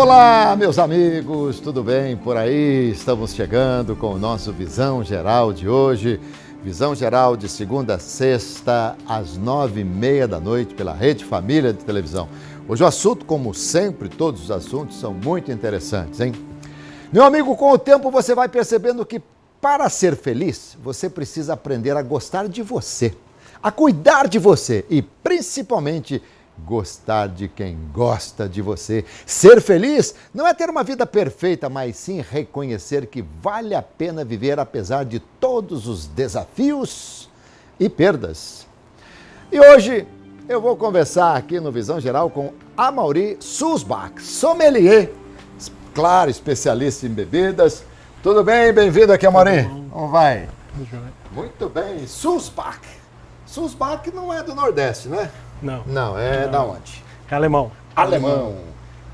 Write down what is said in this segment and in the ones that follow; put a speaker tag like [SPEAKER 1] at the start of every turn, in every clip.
[SPEAKER 1] Olá, meus amigos, tudo bem por aí? Estamos chegando com o nosso Visão Geral de hoje. Visão Geral de segunda a sexta, às 9h30 da noite, pela Rede Família de Televisão. Hoje o assunto, como sempre, todos os assuntos são muito interessantes, hein? Meu amigo, com o tempo você vai percebendo que para ser feliz, você precisa aprender a gostar de você, a cuidar de você e, principalmente, gostar de quem gosta de você. Ser feliz não é ter uma vida perfeita, mas sim reconhecer que vale a pena viver apesar de todos os desafios e perdas. E hoje eu vou conversar aqui no Visão Geral com Amaury Sulzbach, sommelier, claro, especialista em bebidas. Tudo bem? Bem-vindo aqui, Amaury. Como vai? Muito bem. Sulzbach. Sulzbach não é do Nordeste, né?
[SPEAKER 2] Não.
[SPEAKER 1] Não, é da onde?
[SPEAKER 2] É alemão.
[SPEAKER 1] Alemão.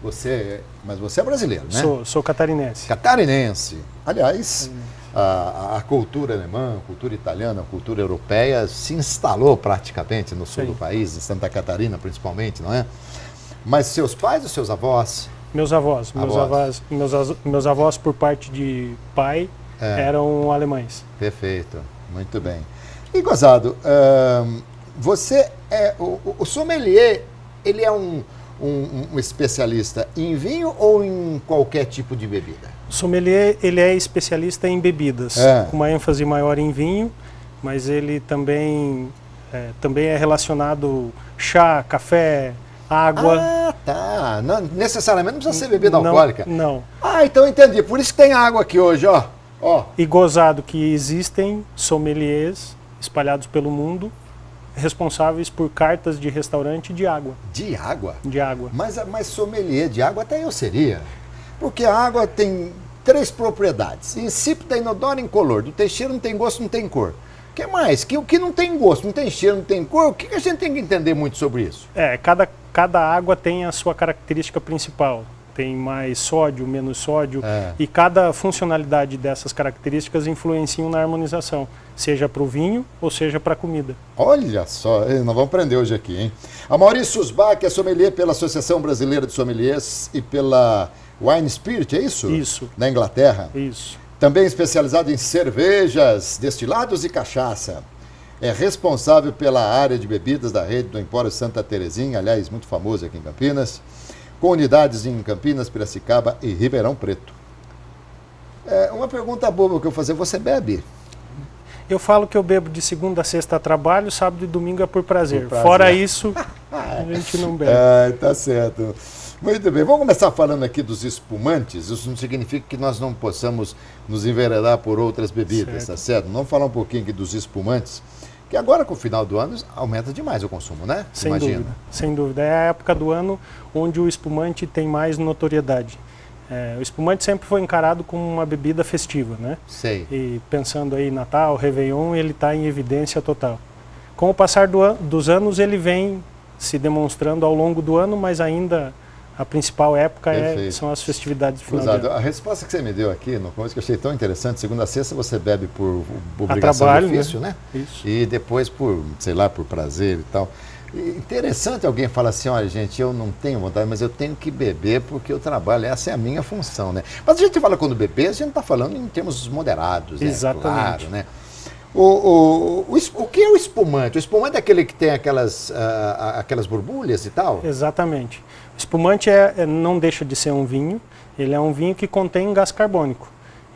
[SPEAKER 1] Mas você é brasileiro, né?
[SPEAKER 2] Sou catarinense.
[SPEAKER 1] Catarinense. Aliás, a cultura alemã, a cultura italiana, a cultura europeia se instalou praticamente no sul do país, em Santa Catarina principalmente, não é? Mas seus pais ou seus avós?
[SPEAKER 2] Meus avós. Meus avós por parte de pai eram alemães.
[SPEAKER 1] Perfeito, muito bem. E gozado, você é o sommelier, ele é um especialista em vinho ou em qualquer tipo de bebida?
[SPEAKER 2] O sommelier, ele é especialista em bebidas, com uma ênfase maior em vinho, mas ele também é relacionado chá, café, água.
[SPEAKER 1] Ah, tá. Não necessariamente não precisa ser bebida alcoólica.
[SPEAKER 2] Não.
[SPEAKER 1] Ah, então entendi. Por isso que tem água aqui hoje, ó.
[SPEAKER 2] E gozado que existem sommeliers espalhados pelo mundo responsáveis por cartas de restaurante de água.
[SPEAKER 1] De água?
[SPEAKER 2] De água.
[SPEAKER 1] Mas sommelier de água até eu seria. Porque a água tem 3 propriedades: insípida, inodora e incolor. Não tem cheiro, não tem gosto, não tem cor. O que mais? O que não tem gosto, não tem cheiro, não tem cor, o que a gente tem que entender muito sobre isso?
[SPEAKER 2] Cada água tem a sua característica principal. Tem mais sódio, menos sódio, e cada funcionalidade dessas características influenciam na harmonização, seja para o vinho ou seja para a comida.
[SPEAKER 1] Olha só, nós vamos aprender hoje aqui, hein? Amaury Sulzbach é sommelier pela Associação Brasileira de Sommeliers e pela Wine Spirit, é isso?
[SPEAKER 2] Isso.
[SPEAKER 1] Na Inglaterra?
[SPEAKER 2] Isso.
[SPEAKER 1] Também especializado em cervejas, destilados e cachaça. É responsável pela área de bebidas da rede do Empório Santa Terezinha, aliás, muito famoso aqui em Campinas, com unidades em Campinas, Piracicaba e Ribeirão Preto. Uma pergunta boba que eu vou fazer: você bebe?
[SPEAKER 2] Eu falo que eu bebo de segunda a sexta a trabalho, sábado e domingo é por prazer. Fora isso, a gente não bebe.
[SPEAKER 1] Tá certo. Muito bem, vamos começar falando aqui dos espumantes. Isso não significa que nós não possamos nos enveredar por outras bebidas, tá certo? Vamos falar um pouquinho aqui dos espumantes, que agora com o final do ano aumenta demais o consumo, né?
[SPEAKER 2] Sem dúvida. É a época do ano onde o espumante tem mais notoriedade. O espumante sempre foi encarado como uma bebida festiva, né?
[SPEAKER 1] Sei.
[SPEAKER 2] E pensando aí Natal, Réveillon, ele está em evidência total. Com o passar dos anos, ele vem se demonstrando ao longo do ano, mas ainda a principal época são as festividades de final de ano.
[SPEAKER 1] A resposta que você me deu aqui no começo, que eu achei tão interessante: segunda a sexta você bebe por obrigação de ofício, né?
[SPEAKER 2] Isso.
[SPEAKER 1] E depois por, sei lá, por prazer e tal. Interessante alguém falar assim: olha, gente, eu não tenho vontade, mas eu tenho que beber porque eu trabalho, essa é a minha função, né? Mas a gente fala quando beber, a gente está falando em termos moderados, né?
[SPEAKER 2] Exatamente.
[SPEAKER 1] Claro, né? O que é o espumante? O espumante é aquele que tem aquelas borbulhas e tal?
[SPEAKER 2] Exatamente. O espumante não deixa de ser um vinho, ele é um vinho que contém gás carbônico.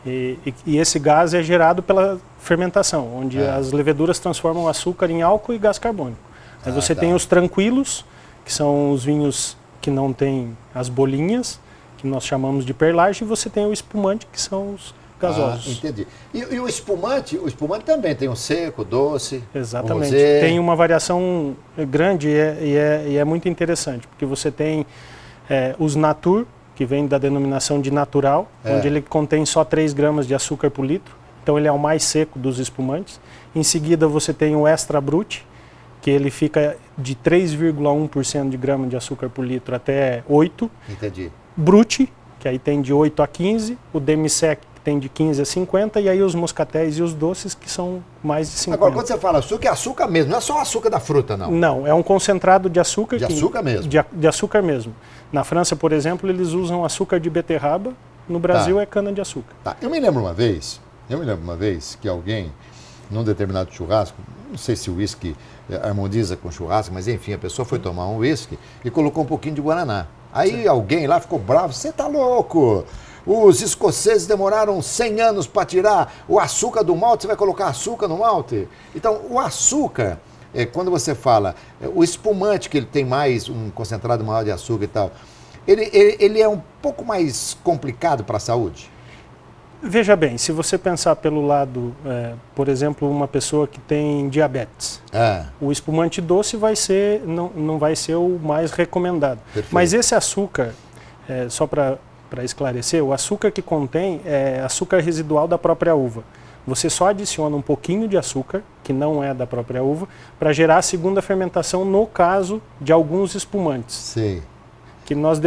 [SPEAKER 2] E esse gás é gerado pela fermentação, onde as leveduras transformam o açúcar em álcool e gás carbônico. Aí você tem os tranquilos, que são os vinhos que não têm as bolinhas, que nós chamamos de perlage, e você tem o espumante, que são os gasosos.
[SPEAKER 1] Entendi. E o espumante também tem o seco, o doce.
[SPEAKER 2] Exatamente.
[SPEAKER 1] O rosé.
[SPEAKER 2] Tem uma variação grande e é muito interessante, porque você tem os natur, que vem da denominação de natural, onde ele contém só 3 gramas de açúcar por litro, então ele é o mais seco dos espumantes. Em seguida você tem o extra brut, que ele fica de 3,1% de grama de açúcar por litro até 8.
[SPEAKER 1] Entendi.
[SPEAKER 2] Brut, que aí tem de 8 a 15, o demi-sec que tem de 15 a 50, e aí os moscatéis e os doces, que são mais de 50.
[SPEAKER 1] Agora, quando você fala açúcar, é açúcar mesmo, não é só o açúcar da fruta, não.
[SPEAKER 2] Não, é um concentrado de açúcar.
[SPEAKER 1] De açúcar mesmo?
[SPEAKER 2] De açúcar mesmo. Na França, por exemplo, eles usam açúcar de beterraba, no Brasil é cana-de-açúcar.
[SPEAKER 1] Tá. Eu me lembro uma vez que alguém, num determinado churrasco, não sei se o uísque harmoniza com churrasco, mas enfim, a pessoa foi tomar um uísque e colocou um pouquinho de guaraná. Aí alguém lá ficou bravo, você tá louco? Os escoceses demoraram 100 anos para tirar o açúcar do malte, você vai colocar açúcar no malte? Então, o açúcar, quando você fala, o espumante, que ele tem mais, um concentrado maior de açúcar e tal, ele é um pouco mais complicado para a saúde?
[SPEAKER 2] Veja bem, se você pensar pelo lado, por exemplo, uma pessoa que tem diabetes, o espumante doce não vai ser o mais recomendado.
[SPEAKER 1] Perfeito.
[SPEAKER 2] Mas esse açúcar, só para esclarecer, o açúcar que contém é açúcar residual da própria uva. Você só adiciona um pouquinho de açúcar, que não é da própria uva, para gerar a segunda fermentação no caso de alguns espumantes.
[SPEAKER 1] Sim.
[SPEAKER 2] Que nós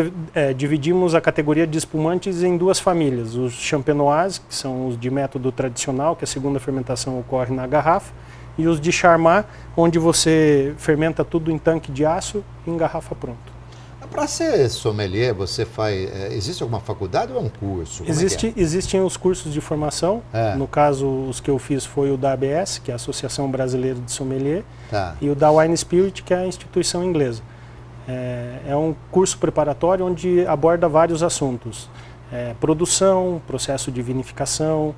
[SPEAKER 2] dividimos a categoria de espumantes em duas famílias. Os champenoise, que são os de método tradicional, que a segunda fermentação ocorre na garrafa, e os de Charmat, onde você fermenta tudo em tanque de aço e em garrafa pronto.
[SPEAKER 1] Para ser sommelier, você faz... existe alguma faculdade ou é um curso?
[SPEAKER 2] Existem os cursos de formação. No caso, os que eu fiz foi o da ABS, que é a Associação Brasileira de Sommelier, e o da Wine Spirit, que é a instituição inglesa. É um curso preparatório onde aborda vários assuntos. Produção, processo de vinificação,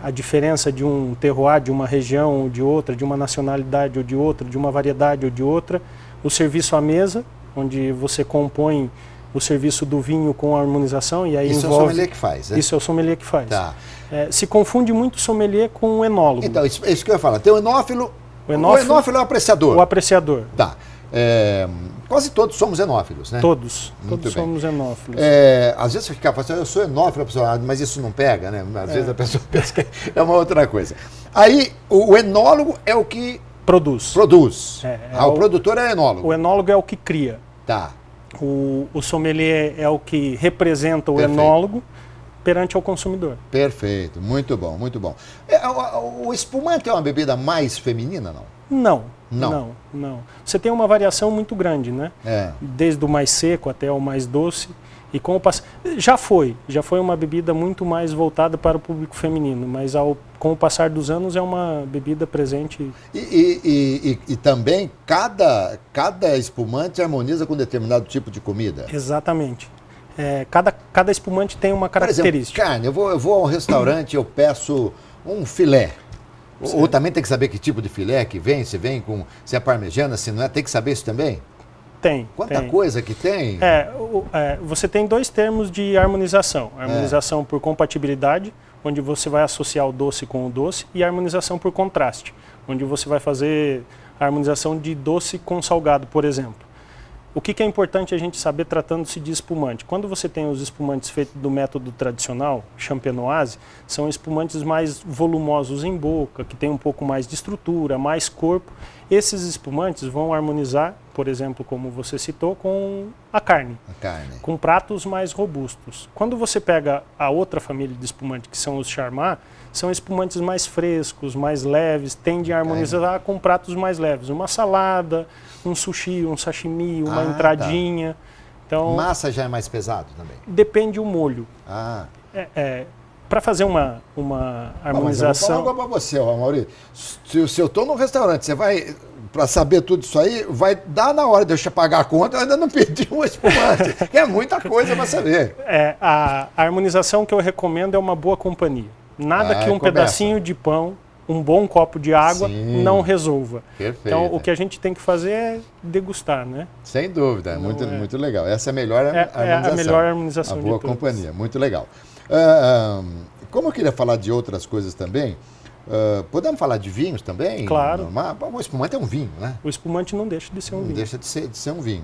[SPEAKER 2] a diferença de um terroir, de uma região ou de outra, de uma nacionalidade ou de outra, de uma variedade ou de outra. O serviço à mesa, onde você compõe o serviço do vinho com a harmonização. E aí
[SPEAKER 1] isso
[SPEAKER 2] envolve...
[SPEAKER 1] é o sommelier que faz, né?
[SPEAKER 2] Isso é o sommelier que faz.
[SPEAKER 1] Tá.
[SPEAKER 2] Se confunde muito sommelier com o enólogo.
[SPEAKER 1] Então, isso que eu ia falar. Tem o enófilo... O enófilo é o apreciador.
[SPEAKER 2] O apreciador.
[SPEAKER 1] Tá. Quase todos somos enófilos, né?
[SPEAKER 2] Todos somos enófilos.
[SPEAKER 1] Às vezes você fica falando, eu sou enófilo, a pessoa, mas isso não pega, né? Às vezes a pessoa pensa que é uma outra coisa. Aí, o enólogo é o que... Produz. O produtor é enólogo.
[SPEAKER 2] O enólogo é o que cria.
[SPEAKER 1] Tá.
[SPEAKER 2] O sommelier é o que representa o enólogo perante ao consumidor.
[SPEAKER 1] Perfeito, muito bom, muito bom. O espumante é uma bebida mais feminina, não?
[SPEAKER 2] Não. Você tem uma variação muito grande, né? Desde o mais seco até o mais doce. E com o já foi uma bebida muito mais voltada para o público feminino, mas com o passar dos anos é uma bebida presente.
[SPEAKER 1] E também cada espumante harmoniza com determinado tipo de comida?
[SPEAKER 2] Exatamente. Cada espumante tem uma característica.
[SPEAKER 1] Por exemplo, carne, eu vou ao restaurante, eu peço um filé. Ou também tem que saber que tipo de filé que vem, se é parmegiana, se não é, tem que saber isso também?
[SPEAKER 2] Tem.
[SPEAKER 1] Quanta coisa que tem?
[SPEAKER 2] Você tem dois termos de harmonização. Harmonização por compatibilidade, onde você vai associar o doce com o doce, e harmonização por contraste, onde você vai fazer a harmonização de doce com salgado, por exemplo. O que é importante a gente saber tratando-se de espumante? Quando você tem os espumantes feitos do método tradicional, champenoise, são espumantes mais volumosos em boca, que tem um pouco mais de estrutura, mais corpo. Esses espumantes vão harmonizar, por exemplo, como você citou, com a carne. Com pratos mais robustos. Quando você pega a outra família de espumante, que são os Charmat, são espumantes mais frescos, mais leves, tendem a harmonizar com pratos mais leves. Uma salada, um sushi, um sashimi, uma entradinha. Tá. Então,
[SPEAKER 1] massa já é mais pesado também?
[SPEAKER 2] Depende do molho. Para fazer uma harmonização...
[SPEAKER 1] Mas eu vou falar para você, Maurício. Se eu estou num restaurante, você vai... Para saber tudo isso aí, vai dar na hora de eu pagar a conta, eu ainda não pedi um espumante. É muita coisa para saber.
[SPEAKER 2] A harmonização que eu recomendo é uma boa companhia. Nada que um pedacinho de pão, um bom copo de água não resolva.
[SPEAKER 1] Perfeito.
[SPEAKER 2] Então, o que a gente tem que fazer é degustar, né?
[SPEAKER 1] Sem dúvida, muito legal. Essa é a melhor harmonização.
[SPEAKER 2] A melhor harmonização de
[SPEAKER 1] todas. A boa companhia, muito legal. Como eu queria falar de outras coisas também, podemos falar de vinhos também?
[SPEAKER 2] Claro.
[SPEAKER 1] O espumante é um vinho, né?
[SPEAKER 2] O espumante não deixa de ser um vinho.
[SPEAKER 1] Não deixa de ser um vinho.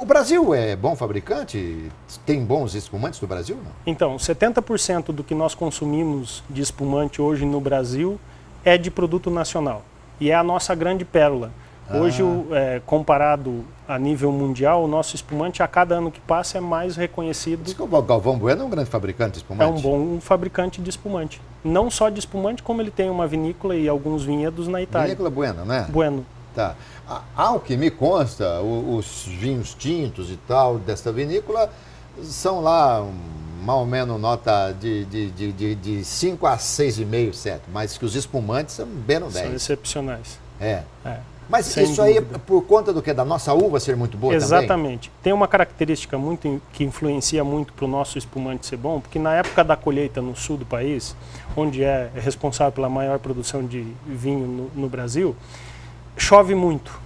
[SPEAKER 1] O Brasil é bom fabricante? Tem bons espumantes no Brasil? Não?
[SPEAKER 2] Então, 70% do que nós consumimos de espumante hoje no Brasil é de produto nacional. E é a nossa grande pérola. Hoje, comparado a nível mundial, o nosso espumante, a cada ano que passa, é mais reconhecido.
[SPEAKER 1] Diz que o Galvão Bueno é um grande fabricante de espumante.
[SPEAKER 2] É um bom fabricante de espumante. Não só de espumante, como ele tem uma vinícola e alguns vinhedos na Itália.
[SPEAKER 1] Vinícola Bueno, né?
[SPEAKER 2] Bueno.
[SPEAKER 1] Tá. Ao que me consta, os vinhos tintos e tal desta vinícola são lá mais ou menos nota de 5 a 6,5, 7, mas que os espumantes são bem no 10.
[SPEAKER 2] São excepcionais.
[SPEAKER 1] Mas
[SPEAKER 2] sem
[SPEAKER 1] isso aí é
[SPEAKER 2] dúvida.
[SPEAKER 1] por conta do que? Da nossa uva ser muito boa também?
[SPEAKER 2] Exatamente. Tem uma característica que influencia muito para o nosso espumante ser bom, porque na época da colheita no sul do país, onde é responsável pela maior produção de vinho no Brasil, chove muito.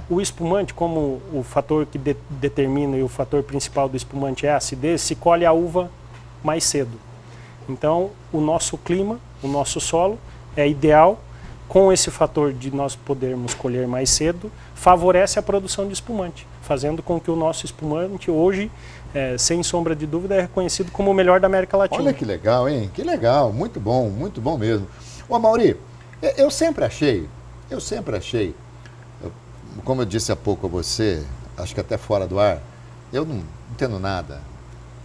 [SPEAKER 2] O espumante, como o fator que determina e o fator principal do espumante é a acidez, se colhe a uva mais cedo. Então, o nosso clima, o nosso solo é ideal. Com esse fator de nós podermos colher mais cedo, favorece a produção de espumante, fazendo com que o nosso espumante hoje, sem sombra de dúvida, é reconhecido como o melhor da América Latina.
[SPEAKER 1] Olha que legal, hein? Que legal, muito bom mesmo. Ô, Mauri, eu sempre achei, como eu disse há pouco a você, acho que até fora do ar, eu não entendo nada.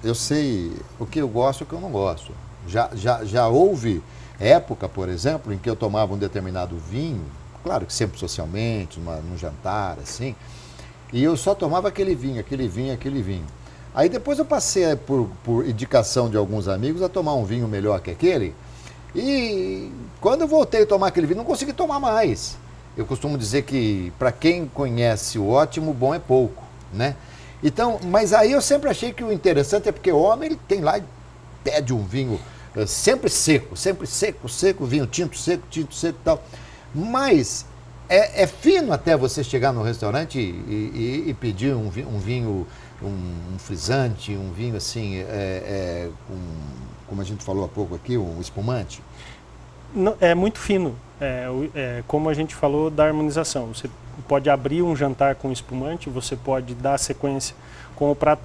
[SPEAKER 1] Eu sei o que eu gosto e o que eu não gosto. Já houve época, por exemplo, em que eu tomava um determinado vinho, claro que sempre socialmente, num jantar, assim, e eu só tomava aquele vinho. Aí depois eu passei, por indicação de alguns amigos, a tomar um vinho melhor que aquele, e quando eu voltei a tomar aquele vinho, não consegui tomar mais. Eu costumo dizer que, para quem conhece o ótimo, o bom é pouco, né? Então, mas aí eu sempre achei que o interessante é porque o homem, ele tem lá e pede um vinho sempre seco, vinho tinto seco e tal. Mas é fino até você chegar no restaurante e pedir um vinho, um frisante, um vinho assim, como a gente falou há pouco aqui, um espumante.
[SPEAKER 2] Não, é muito fino, como a gente falou da harmonização. Você pode abrir um jantar com espumante, você pode dar sequência com o prato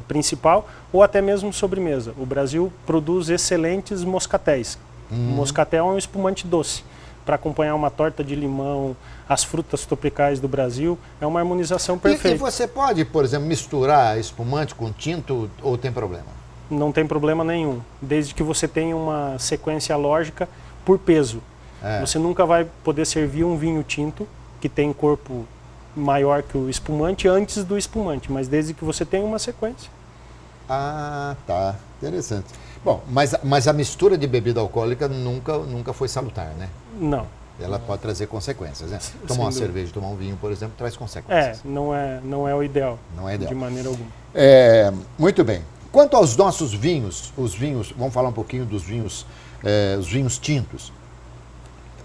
[SPEAKER 2] principal ou até mesmo sobremesa. O Brasil produz excelentes moscatéis. Moscatel é um espumante doce. Para acompanhar uma torta de limão, as frutas tropicais do Brasil, é uma harmonização perfeita.
[SPEAKER 1] E você pode, por exemplo, misturar espumante com tinto ou tem problema?
[SPEAKER 2] Não tem problema nenhum, desde que você tenha uma sequência lógica por peso. Você nunca vai poder servir um vinho tinto que tem corpo maior que o espumante antes do espumante, mas desde que você tenha uma sequência.
[SPEAKER 1] Ah, tá. Interessante. Bom, mas a mistura de bebida alcoólica nunca foi salutar, né?
[SPEAKER 2] Não.
[SPEAKER 1] Ela pode trazer consequências, né? Tomar uma cerveja, tomar um vinho, por exemplo, traz consequências.
[SPEAKER 2] Não é o ideal.
[SPEAKER 1] Não é ideal.
[SPEAKER 2] De maneira alguma.
[SPEAKER 1] Muito bem. Quanto aos nossos vinhos, vamos falar um pouquinho dos vinhos, os vinhos tintos.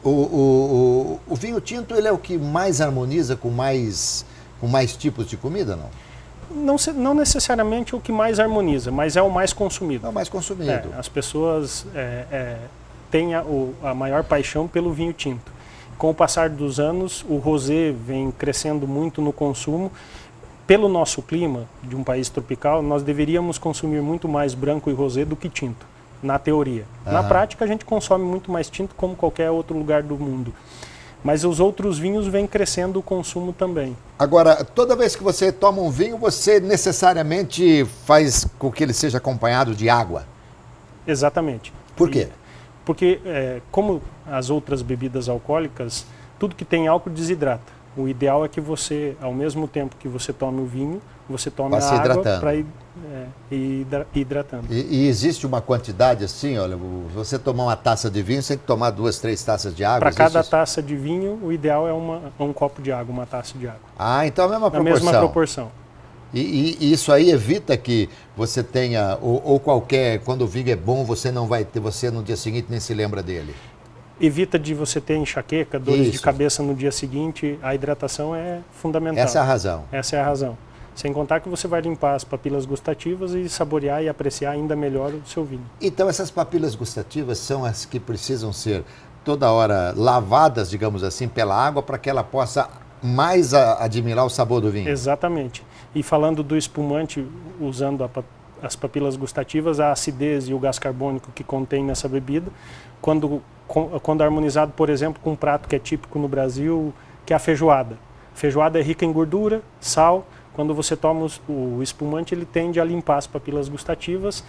[SPEAKER 1] O vinho tinto, ele é o que mais harmoniza com mais tipos de comida, não?
[SPEAKER 2] Não necessariamente o que mais harmoniza, mas é o mais consumido.
[SPEAKER 1] É o mais consumido.
[SPEAKER 2] As pessoas têm a maior paixão pelo vinho tinto. Com o passar dos anos, o rosé vem crescendo muito no consumo. Pelo nosso clima, de um país tropical, nós deveríamos consumir muito mais branco e rosé do que tinto, na teoria. Na prática, a gente consome muito mais tinto como qualquer outro lugar do mundo. Mas os outros vinhos vêm crescendo o consumo também.
[SPEAKER 1] Agora, toda vez que você toma um vinho, você necessariamente faz com que ele seja acompanhado de água?
[SPEAKER 2] Exatamente.
[SPEAKER 1] Por quê?
[SPEAKER 2] Porque, como as outras bebidas alcoólicas, tudo que tem álcool desidrata. O ideal é que você, ao mesmo tempo que você tome o vinho, você tome a água para ir hidratando.
[SPEAKER 1] E existe uma quantidade assim, olha, você tomar uma taça de vinho, você tem que tomar 2, 3 taças de água?
[SPEAKER 2] Para cada taça de vinho, o ideal é um copo de água, uma taça de água.
[SPEAKER 1] Ah, então é a mesma proporção.
[SPEAKER 2] A mesma proporção.
[SPEAKER 1] E isso aí evita que você tenha, ou qualquer, quando o vinho é bom, você não vai ter, você no dia seguinte nem se lembra dele.
[SPEAKER 2] Evita de você ter enxaqueca, dores de cabeça no dia seguinte. A hidratação é fundamental.
[SPEAKER 1] Essa é a razão.
[SPEAKER 2] Essa é a razão. Sem contar que você vai limpar as papilas gustativas e saborear e apreciar ainda melhor o seu vinho.
[SPEAKER 1] Então essas papilas gustativas são as que precisam ser toda hora lavadas, digamos assim, pela água para que ela possa mais admirar o sabor do vinho.
[SPEAKER 2] Exatamente. E falando do espumante, usando as papilas gustativas, a acidez e o gás carbônico que contém nessa bebida, quando harmonizado, por exemplo, com um prato que é típico no Brasil, que é a feijoada. A feijoada é rica em gordura, sal. Quando você toma o espumante, ele tende a limpar as papilas gustativas,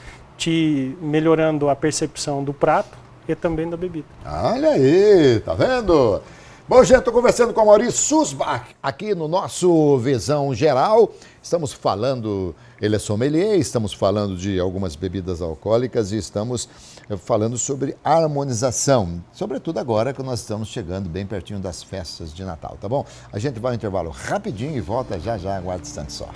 [SPEAKER 2] melhorando a percepção do prato e também da bebida.
[SPEAKER 1] Olha aí, tá vendo? Bom, gente, estou conversando com o Maurício Susbach aqui no nosso Visão Geral. Estamos falando, ele é sommelier, estamos falando de algumas bebidas alcoólicas e estamos falando sobre harmonização. Sobretudo agora que nós estamos chegando bem pertinho das festas de Natal, tá bom? A gente vai ao intervalo rapidinho e volta já, aguarde um instante só.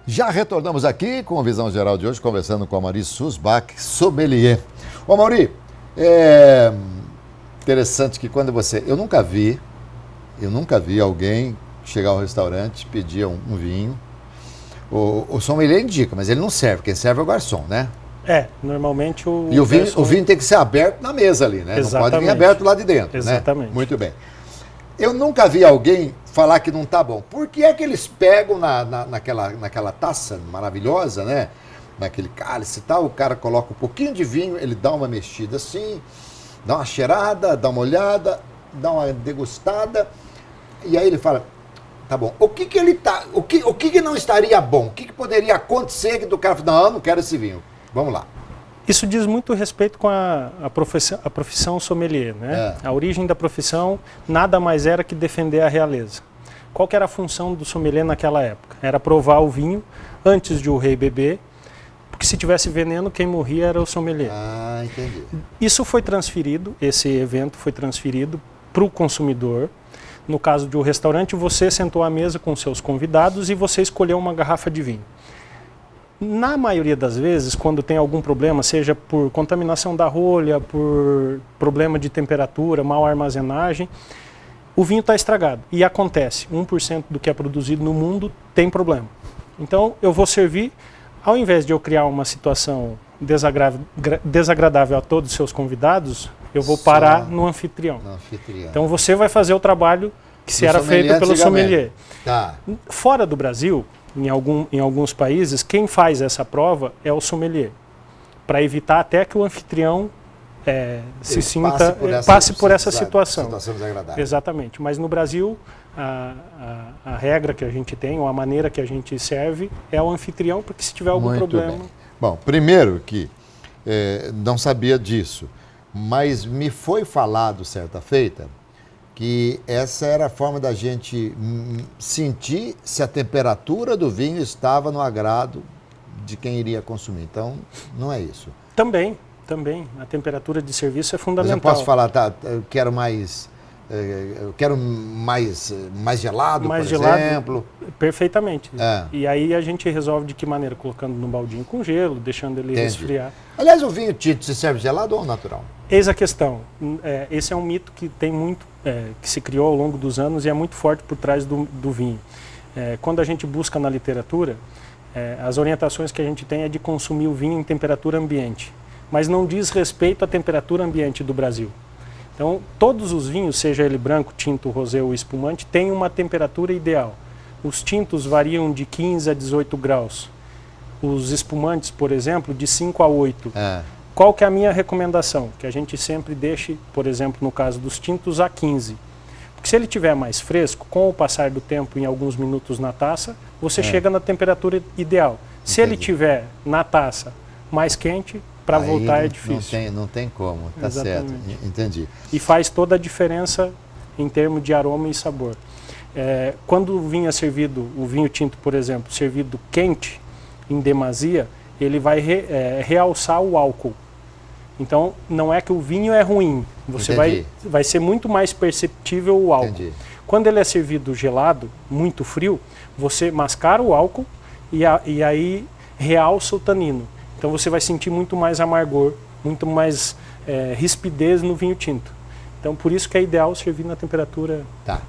[SPEAKER 1] Já retornamos aqui com a Visão Geral de hoje, conversando com a Maurício Susbach, sommelier. Ô Mauri, é interessante que quando eu nunca vi alguém chegar ao restaurante, pedir um vinho. O sommelier indica, mas ele não serve, quem serve é o garçom, né?
[SPEAKER 2] Normalmente o
[SPEAKER 1] E o vinho tem que ser aberto na mesa ali, né?
[SPEAKER 2] Exatamente.
[SPEAKER 1] Não pode vir aberto lá de dentro,
[SPEAKER 2] Exatamente.
[SPEAKER 1] Né? Muito bem. Eu nunca vi alguém falar que não tá bom. Por que é que eles pegam naquela taça maravilhosa, né? Naquele cálice e tal, o cara coloca um pouquinho de vinho, ele dá uma mexida assim, dá uma cheirada, dá uma olhada, dá uma degustada, e aí ele fala, tá bom, o que não estaria bom? O que poderia acontecer que do cara fala, não quero esse vinho. Vamos lá.
[SPEAKER 2] Isso diz muito respeito com a profissão sommelier, né? A origem da profissão nada mais era que defender a realeza. Qual que era a função do sommelier naquela época? Era provar o vinho antes de o rei beber, porque se tivesse veneno, quem morria era o sommelier.
[SPEAKER 1] Ah, entendi.
[SPEAKER 2] Isso foi transferido, esse evento foi transferido para o consumidor. No caso de um restaurante, você sentou à mesa com seus convidados e você escolheu uma garrafa de vinho. Na maioria das vezes, quando tem algum problema, seja por contaminação da rolha, por problema de temperatura, mal armazenagem, o vinho está estragado. E acontece, 1% do que é produzido no mundo tem problema. Então, eu vou servir, ao invés de eu criar uma situação desagradável a todos os seus convidados, eu vou parar no anfitrião. Então, você vai fazer o trabalho que era feito pelo sommelier.
[SPEAKER 1] Tá.
[SPEAKER 2] Fora do Brasil, em alguns países, quem faz essa prova é o sommelier, para evitar até que o anfitrião passe por essa situação.
[SPEAKER 1] Situação desagradável.
[SPEAKER 2] Exatamente. Mas no Brasil, a regra que a gente tem, ou a maneira que a gente serve, é o anfitrião, porque se tiver algum
[SPEAKER 1] Muito
[SPEAKER 2] problema...
[SPEAKER 1] bem. Bom, primeiro que não sabia disso, mas me foi falado certa feita que essa era a forma da gente sentir se a temperatura do vinho estava no agrado de quem iria consumir. Então, não é isso.
[SPEAKER 2] Também. A temperatura de serviço é fundamental.
[SPEAKER 1] Mas eu posso falar, eu quero mais gelado, por exemplo.
[SPEAKER 2] Perfeitamente. E aí a gente resolve de que maneira? Colocando no baldinho com gelo, deixando ele resfriar.
[SPEAKER 1] Aliás, o vinho tinto se serve gelado ou natural?
[SPEAKER 2] Eis a questão. Esse é um mito que tem muito, que se criou ao longo dos anos e é muito forte por trás do vinho. Quando a gente busca na literatura, as orientações que a gente tem é de consumir o vinho em temperatura ambiente, mas não diz respeito à temperatura ambiente do Brasil. Então, todos os vinhos, seja ele branco, tinto, rosé ou espumante, têm uma temperatura ideal. Os tintos variam de 15 a 18 graus. Os espumantes, por exemplo, de 5 a 8. Qual que é a minha recomendação? Que a gente sempre deixe, por exemplo, no caso dos tintos, a 15. Porque se ele estiver mais fresco, com o passar do tempo, em alguns minutos na taça, você chega na temperatura ideal. Se ele estiver na taça mais quente, para voltar é difícil.
[SPEAKER 1] Não tem como, tá certo, entendi.
[SPEAKER 2] E faz toda a diferença em termos de aroma e sabor. Quando o vinho é servido, o vinho tinto, por exemplo, servido quente, em demasia, ele vai realçar o álcool. Então, não é que o vinho é ruim, você vai ser muito mais perceptível o álcool.
[SPEAKER 1] Entendi.
[SPEAKER 2] Quando ele é servido gelado, muito frio, você mascara o álcool e aí realça o tanino. Então você vai sentir muito mais amargor, muito mais rispidez no vinho tinto. Então por isso que é ideal servir na temperatura...
[SPEAKER 1] Tá.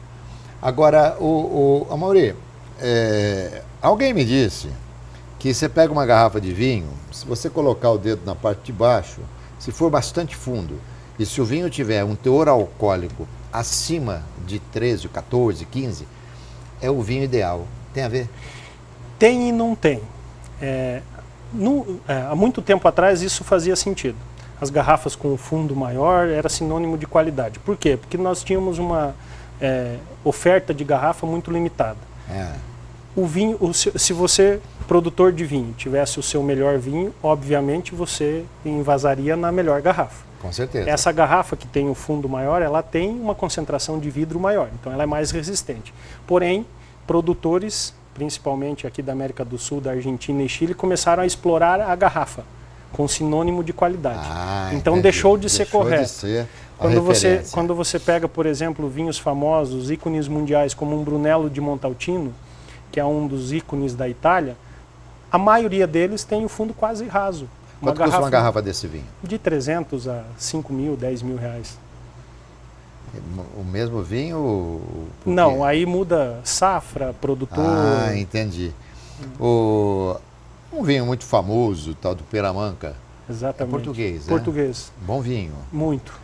[SPEAKER 1] Agora, Amaury, alguém me disse que você pega uma garrafa de vinho, se você colocar o dedo na parte de baixo, se for bastante fundo, e se o vinho tiver um teor alcoólico acima de 13, 14, 15, é o vinho ideal. Tem a ver?
[SPEAKER 2] Tem e não tem. Há muito tempo atrás isso fazia sentido. As garrafas com fundo maior era sinônimo de qualidade. Por quê? Porque nós tínhamos uma oferta de garrafa muito limitada. O vinho, se você, produtor de vinho, tivesse o seu melhor vinho, obviamente você envasaria na melhor garrafa.
[SPEAKER 1] Com certeza.
[SPEAKER 2] Essa garrafa que tem o fundo maior, ela tem uma concentração de vidro maior, então ela é mais resistente. Porém, produtores, principalmente aqui da América do Sul, da Argentina e Chile, começaram a explorar a garrafa com sinônimo de qualidade. Então
[SPEAKER 1] entendi.
[SPEAKER 2] deixou de ser correto.
[SPEAKER 1] De ser
[SPEAKER 2] Quando você pega, por exemplo, vinhos famosos, ícones mundiais, como um Brunello de Montalcino, que é um dos ícones da Itália, a maioria deles tem o fundo quase raso.
[SPEAKER 1] Quanto custa uma garrafa desse vinho?
[SPEAKER 2] De 300 a 5 mil, 10 mil reais.
[SPEAKER 1] O mesmo vinho?
[SPEAKER 2] Não, aí muda safra, produtor.
[SPEAKER 1] Entendi. Um vinho muito famoso, tal do Peramanca.
[SPEAKER 2] Exatamente.
[SPEAKER 1] É português,
[SPEAKER 2] Português.
[SPEAKER 1] Bom vinho.
[SPEAKER 2] Muito.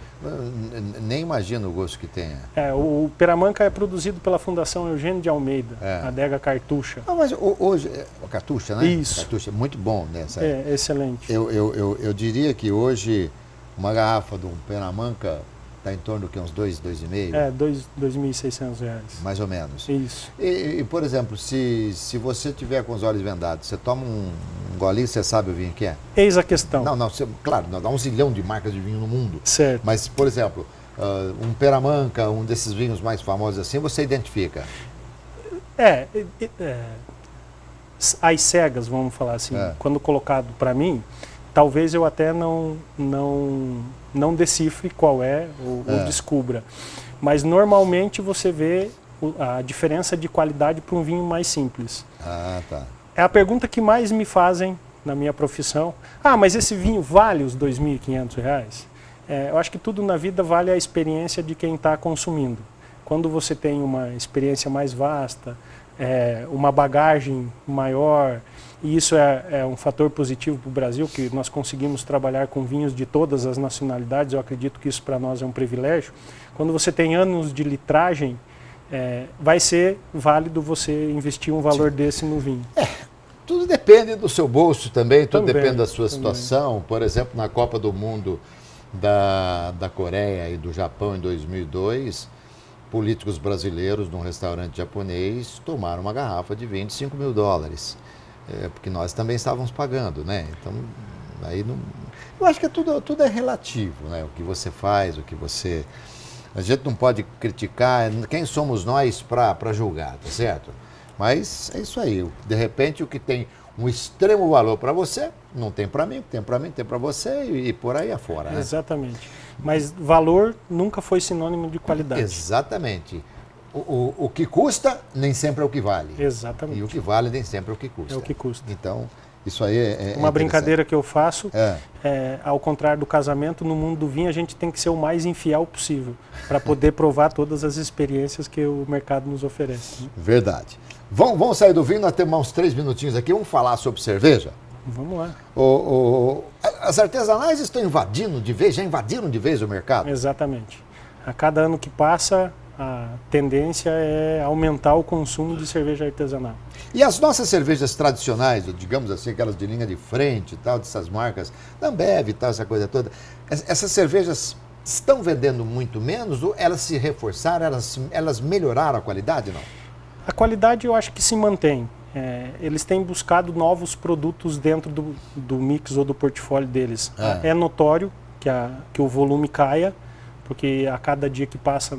[SPEAKER 1] Nem imagino o gosto que tenha.
[SPEAKER 2] O Peramanca é produzido pela Fundação Eugênio de Almeida, Adega Cartucha.
[SPEAKER 1] Mas hoje, Cartucha, né?
[SPEAKER 2] Isso.
[SPEAKER 1] Cartucha, muito bom nessa.
[SPEAKER 2] Excelente.
[SPEAKER 1] Eu diria que hoje uma garrafa de um Peramanca está em torno de uns 2,5?
[SPEAKER 2] R$2.600.
[SPEAKER 1] Mais ou menos.
[SPEAKER 2] Isso.
[SPEAKER 1] E, por exemplo, se você tiver com os olhos vendados, você toma um golinho, você sabe o vinho que é?
[SPEAKER 2] Eis a questão.
[SPEAKER 1] Claro, dá um zilhão de marcas de vinho no mundo.
[SPEAKER 2] Certo.
[SPEAKER 1] Mas, por exemplo, um Peramanca, um desses vinhos mais famosos assim, você identifica?
[SPEAKER 2] Às cegas, vamos falar assim, quando colocado para mim, talvez eu até não decifre qual é ou descubra. Mas normalmente você vê a diferença de qualidade para um vinho mais simples.
[SPEAKER 1] Tá.
[SPEAKER 2] É a pergunta que mais me fazem na minha profissão. Mas esse vinho vale os R$2.500? Eu acho que tudo na vida vale a experiência de quem está consumindo. Quando você tem uma experiência mais vasta, uma bagagem maior, e isso é um fator positivo para o Brasil, que nós conseguimos trabalhar com vinhos de todas as nacionalidades. Eu acredito que isso para nós é um privilégio. Quando você tem anos de litragem, vai ser válido você investir um valor desse no vinho.
[SPEAKER 1] Tudo depende do seu bolso também, depende da sua situação. Por exemplo, na Copa do Mundo da Coreia e do Japão em 2002, políticos brasileiros num restaurante japonês tomaram uma garrafa de vinho de $5 mil. Porque nós também estávamos pagando, né? Então, aí não... Eu acho que tudo é relativo, né? O que você faz, a gente não pode criticar, quem somos nós para julgar, tá certo? Mas é isso aí, de repente o que tem um extremo valor para você, não tem para mim, tem para mim, tem para você e por aí afora, né?
[SPEAKER 2] Exatamente. Mas valor nunca foi sinônimo de qualidade.
[SPEAKER 1] Exatamente. O que custa nem sempre é o que vale.
[SPEAKER 2] Exatamente.
[SPEAKER 1] E o que vale nem sempre é o que custa.
[SPEAKER 2] É o que custa.
[SPEAKER 1] Então, isso aí é
[SPEAKER 2] uma brincadeira que eu faço, ao contrário do casamento, no mundo do vinho a gente tem que ser o mais infiel possível para poder provar todas as experiências que o mercado nos oferece. Né?
[SPEAKER 1] Verdade. Vamos sair do vinho, nós temos uns 3 minutinhos aqui, vamos falar sobre cerveja?
[SPEAKER 2] Vamos lá.
[SPEAKER 1] As artesanais estão invadindo de vez, já invadiram de vez o mercado?
[SPEAKER 2] Exatamente. A cada ano que passa, a tendência é aumentar o consumo de cerveja artesanal.
[SPEAKER 1] E as nossas cervejas tradicionais, digamos assim, aquelas de linha de frente e tal, dessas marcas, da Ambev e tal, essa coisa toda, essas cervejas estão vendendo muito menos ou elas se reforçaram, elas melhoraram a qualidade, não?
[SPEAKER 2] A qualidade eu acho que se mantém. Eles têm buscado novos produtos dentro do mix ou do portfólio deles. É notório que o volume caia, porque a cada dia que passa,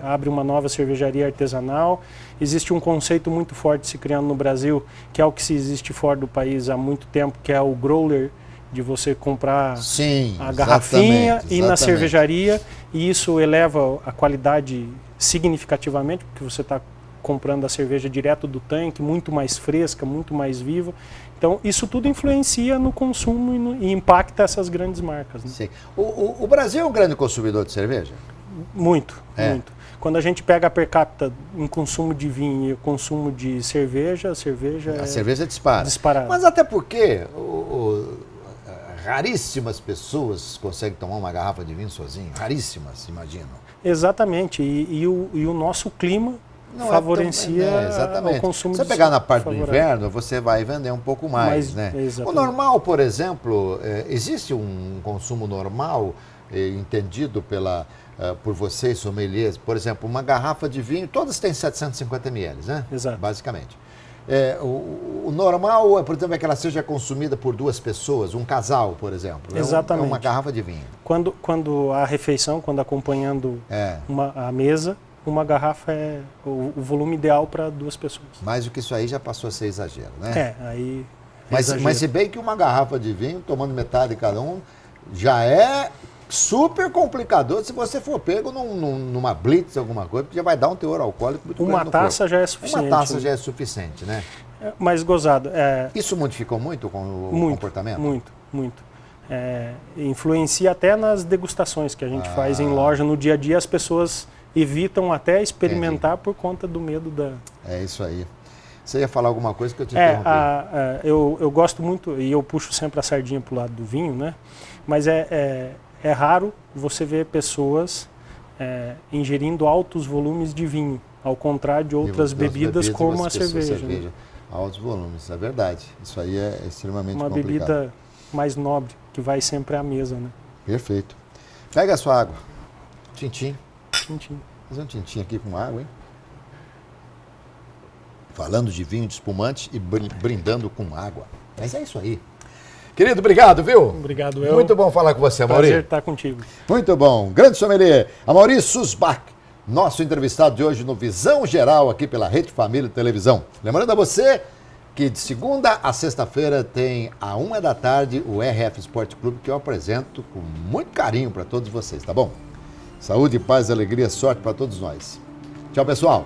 [SPEAKER 2] abre uma nova cervejaria artesanal. Existe um conceito muito forte se criando no Brasil, que é o que se existe fora do país há muito tempo, que é o growler, de você comprar a garrafinha e ir na cervejaria, e isso eleva a qualidade significativamente, porque você está comprando a cerveja direto do tanque, muito mais fresca, muito mais viva. Então, isso tudo influencia no consumo e impacta essas grandes marcas. Né?
[SPEAKER 1] Sim. O Brasil é um grande consumidor de cerveja?
[SPEAKER 2] Muito, muito. Quando a gente pega a per capita em consumo de vinho e o consumo de cerveja, a cerveja
[SPEAKER 1] dispara.
[SPEAKER 2] Disparada.
[SPEAKER 1] Mas até porque raríssimas pessoas conseguem tomar uma garrafa de vinho sozinho. Raríssimas, imagino.
[SPEAKER 2] Exatamente. E o nosso clima favorecia
[SPEAKER 1] exatamente.
[SPEAKER 2] o consumo.
[SPEAKER 1] Se você pegar na parte do inverno, você vai vender um pouco mais, né? O normal, por exemplo, existe um consumo normal entendido por vocês, sommeliers, por exemplo, uma garrafa de vinho, todas têm 750 ml, né?
[SPEAKER 2] Exato.
[SPEAKER 1] Basicamente. O normal é, por exemplo, que ela seja consumida por 2 pessoas, um casal, por exemplo.
[SPEAKER 2] Exatamente.
[SPEAKER 1] É uma garrafa de vinho.
[SPEAKER 2] Quando a refeição, quando acompanhando a mesa, uma garrafa é o volume ideal para 2 pessoas.
[SPEAKER 1] Mais do que isso aí já passou a ser exagero, né?
[SPEAKER 2] Aí...
[SPEAKER 1] Mas se bem que uma garrafa de vinho, tomando metade de cada um, já é super complicador se você for pego numa blitz, alguma coisa, porque já vai dar um teor alcoólico muito grande no corpo.
[SPEAKER 2] Uma taça já é suficiente.
[SPEAKER 1] Uma taça já é suficiente, né?
[SPEAKER 2] Mas gozado.
[SPEAKER 1] Isso modificou muito com o comportamento?
[SPEAKER 2] Muito. Influencia até nas degustações que a gente faz em loja. No dia a dia as pessoas evitam até experimentar por conta do medo da...
[SPEAKER 1] É isso aí. Você ia falar alguma coisa que eu te interrompi.
[SPEAKER 2] Eu gosto muito, e eu puxo sempre a sardinha para o lado do vinho, né? Mas é raro você ver pessoas ingerindo altos volumes de vinho, ao contrário de outras bebidas como a cerveja.
[SPEAKER 1] Né? Altos volumes, é verdade. Isso aí é extremamente complicado.
[SPEAKER 2] Uma bebida mais nobre, que vai sempre à mesa, né?
[SPEAKER 1] Perfeito. Pega a sua água. Tintim.
[SPEAKER 2] Tintim.
[SPEAKER 1] Fazer um tintim aqui com água, hein? Falando de vinho, de espumante e brindando com água. Mas é isso aí. Querido, obrigado, viu?
[SPEAKER 2] Obrigado, eu.
[SPEAKER 1] Muito bom falar com você, Amaury.
[SPEAKER 2] Prazer estar contigo.
[SPEAKER 1] Muito bom. Grande sommelier, Amaury Susbach, nosso entrevistado de hoje no Visão Geral aqui pela Rede Família de Televisão. Lembrando a você que de segunda a sexta-feira tem à 1 da tarde o RF Esporte Clube, que eu apresento com muito carinho para todos vocês, tá bom? Saúde, paz, alegria, sorte para todos nós. Tchau, pessoal.